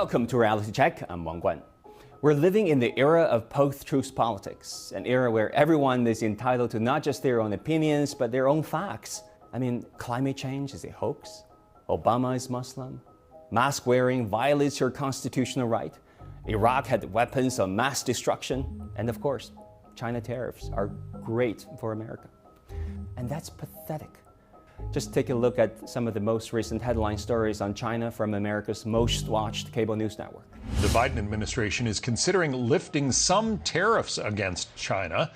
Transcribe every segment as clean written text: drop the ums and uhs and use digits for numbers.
Welcome to Reality Check. I'm Wang Guan. We're living in the era of post-truth politics, an era where everyone is entitled to not just their own opinions, but their own facts. I mean, climate change is a hoax. Obama is Muslim. Mask wearing violates your constitutional right. Iraq had weapons of mass destruction. And of course, China tariffs are great for America. And that's pathetic. Just take a look at some of the most recent headline stories on China from America's most watched cable news network. The Biden administration is considering lifting some tariffs against China.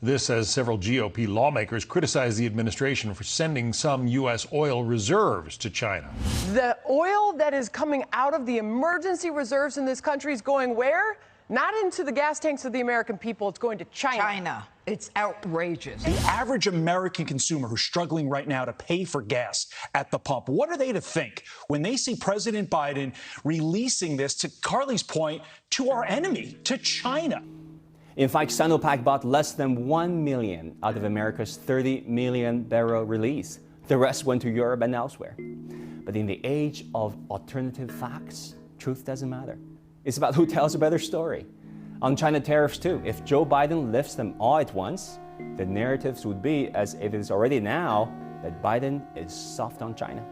This as several GOP lawmakers criticize the administration for sending some U.S. oil reserves to China. The oil that is coming out of the emergency reserves in this country is going where? Not into the gas tanks of the American people. It's going to China. It's outrageous. The average American consumer who's struggling right now to pay for gas at the pump, what are they to think when they see President Biden releasing this, to Carly's point, to our enemy, to China? In fact, Sinopec bought less than 1 million out of America's 30 million barrel release. The rest went to Europe and elsewhere. But in the age of alternative facts, truth doesn't matter. It's about who tells a better story. On China tariffs too, if Joe Biden lifts them all at once, the narratives would be, as it is already now, that Biden is soft on China.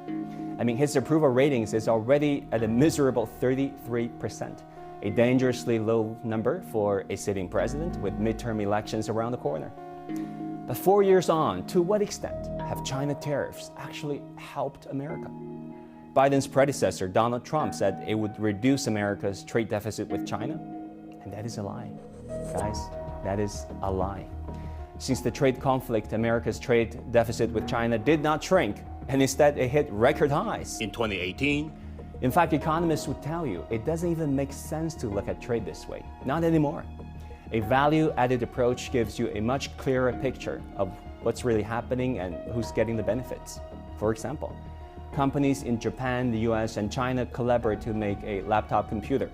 I mean, his approval ratings is already at a miserable 33%, a dangerously low number for a sitting president with midterm elections around the corner. But 4 years on, to what extent have China tariffs actually helped America? Biden's predecessor, Donald Trump, said it would reduce America's trade deficit with China. And that is a lie. Guys, that is a lie. Since the trade conflict, America's trade deficit with China did not shrink, and instead it hit record highs in 2018. In fact, economists would tell you it doesn't even make sense to look at trade this way. Not anymore. A value-added approach gives you a much clearer picture of what's really happening and who's getting the benefits. For example, companies in Japan, the US, and China collaborate to make a laptop computer.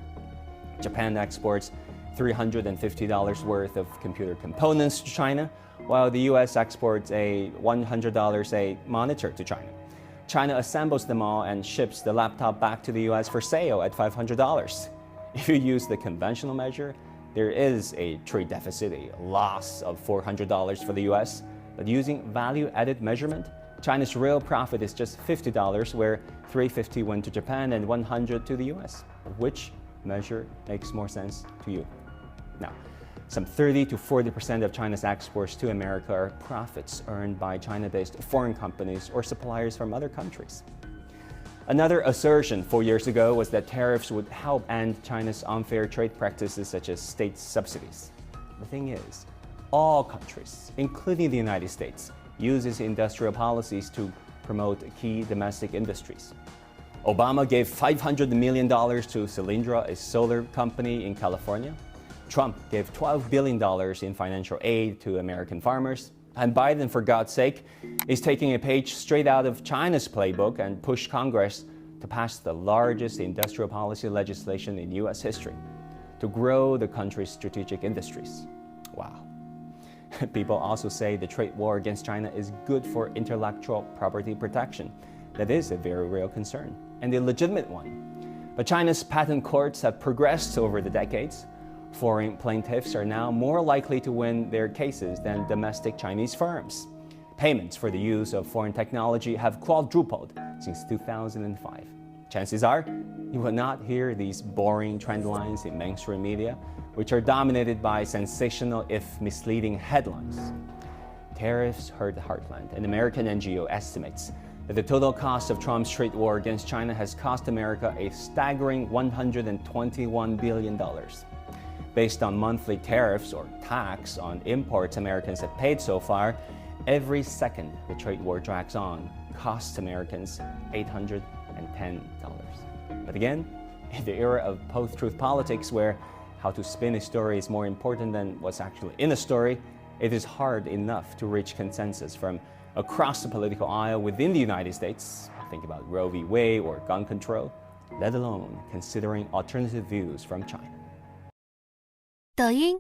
Japan exports $350 worth of computer components to China, while the US exports a $100 a monitor to China. China assembles them all and ships the laptop back to the US for sale at $500. If you use the conventional measure, there is a trade deficit, a loss of $400 for the US, but using value-added measurement, China's real profit is just $50, where $350 went to Japan and $100 to the US. Which measure makes more sense to you? Now, some 30 to 40% of China's exports to America are profits earned by China-based foreign companies or suppliers from other countries. Another assertion 4 years ago was that tariffs would help end China's unfair trade practices such as state subsidies. The thing is, all countries, including the United States, uses industrial policies to promote key domestic industries. Obama gave $500 million to Solyndra, a solar company in California. Trump gave $12 billion in financial aid to American farmers. And Biden, for God's sake, is taking a page straight out of China's playbook and pushed Congress to pass the largest industrial policy legislation in U.S. history to grow the country's strategic industries. Wow. People also say the trade war against China is good for intellectual property protection. That is a very real concern, and a legitimate one. But China's patent courts have progressed over the decades. Foreign plaintiffs are now more likely to win their cases than domestic Chinese firms. Payments for the use of foreign technology have quadrupled since 2005. Chances are, you will not hear these boring trend lines in mainstream media, which are dominated by sensational, if misleading, headlines. Tariffs hurt the heartland. An American NGO estimates that the total cost of Trump's trade war against China has cost America a staggering $121 billion. Based on monthly tariffs or tax on imports Americans have paid so far, every second the trade war drags on costs Americans $810. But again, in the era of post-truth politics, where how to spin a story is more important than what's actually in a story, it is hard enough to reach consensus from across the political aisle within the United States. Think about Roe v. Wade or gun control, let alone considering alternative views from China. 抖音